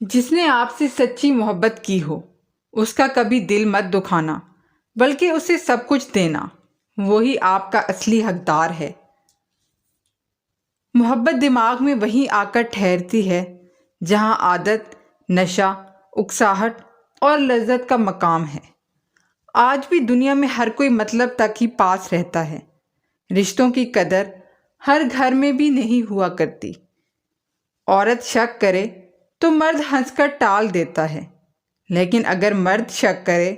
جس نے آپ سے سچی محبت کی ہو اس کا کبھی دل مت دکھانا بلکہ اسے سب کچھ دینا، وہی آپ کا اصلی حقدار ہے۔ محبت دماغ میں وہیں آ کر ٹھہرتی ہے جہاں عادت، نشہ، اکساہٹ اور لذت کا مقام ہے۔ آج بھی دنیا میں ہر کوئی مطلب تک ہی پاس رہتا ہے۔ رشتوں کی قدر ہر گھر میں بھی نہیں ہوا کرتی۔ عورت شک کرے تو مرد ہنس کر ٹال دیتا ہے، لیکن اگر مرد شک کرے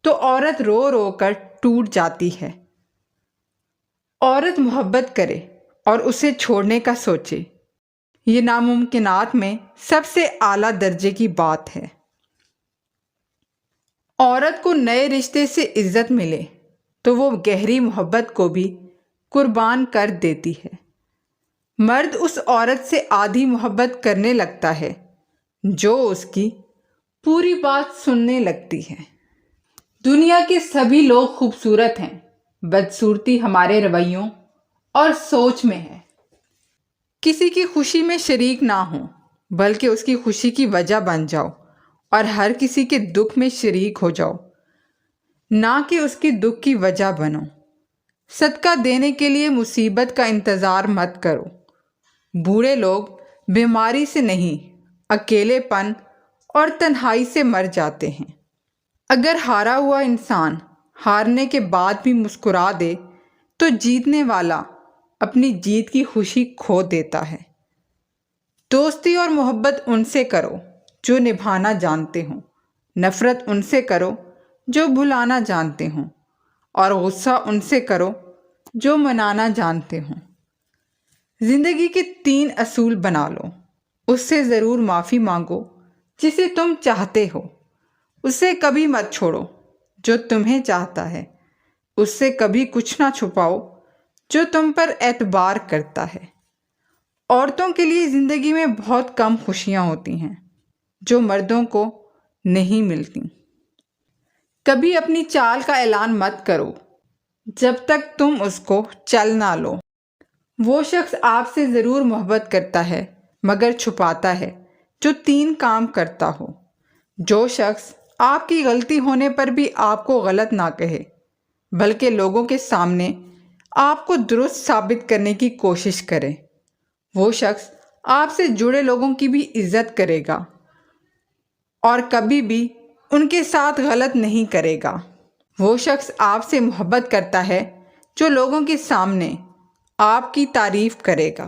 تو عورت رو رو کر ٹوٹ جاتی ہے۔ عورت محبت کرے اور اسے چھوڑنے کا سوچے، یہ ناممکنات میں سب سے اعلیٰ درجے کی بات ہے۔ عورت کو نئے رشتے سے عزت ملے تو وہ گہری محبت کو بھی قربان کر دیتی ہے۔ مرد اس عورت سے آدھی محبت کرنے لگتا ہے جو اس کی پوری بات سننے لگتی ہے۔ دنیا کے سبھی لوگ خوبصورت ہیں، بدصورتی ہمارے رویوں اور سوچ میں ہے۔ کسی کی خوشی میں شریک نہ ہو بلکہ اس کی خوشی کی وجہ بن جاؤ، اور ہر کسی کے دکھ میں شریک ہو جاؤ، نہ کہ اس کے دکھ کی وجہ بنو۔ صدقہ دینے کے لیے مصیبت کا انتظار مت کرو۔ بوڑھے لوگ بیماری سے نہیں، اکیلے پن اور تنہائی سے مر جاتے ہیں۔ اگر ہارا ہوا انسان ہارنے کے بعد بھی مسکرا دے تو جیتنے والا اپنی جیت کی خوشی کھو دیتا ہے۔ دوستی اور محبت ان سے کرو جو نبھانا جانتے ہوں، نفرت ان سے کرو جو بھلانا جانتے ہوں، اور غصہ ان سے کرو جو منانا جانتے ہوں۔ زندگی کے 3 اصول بنا لو۔ اس سے ضرور معافی مانگو جسے تم چاہتے ہو، اس سے کبھی مت چھوڑو جو تمہیں چاہتا ہے، اس سے کبھی کچھ نہ چھپاؤ جو تم پر اعتبار کرتا ہے۔ عورتوں کے لیے زندگی میں بہت کم خوشیاں ہوتی ہیں جو مردوں کو نہیں ملتی۔ کبھی اپنی چال کا اعلان مت کرو جب تک تم اس کو چل نہ لو۔ وہ شخص آپ سے ضرور محبت کرتا ہے مگر چھپاتا ہے جو 3 کام کرتا ہو۔ جو شخص آپ کی غلطی ہونے پر بھی آپ کو غلط نہ کہے بلکہ لوگوں کے سامنے آپ کو درست ثابت کرنے کی کوشش کرے، وہ شخص آپ سے جڑے لوگوں کی بھی عزت کرے گا اور کبھی بھی ان کے ساتھ غلط نہیں کرے گا۔ وہ شخص آپ سے محبت کرتا ہے جو لوگوں کے سامنے آپ کی تعریف کرے گا۔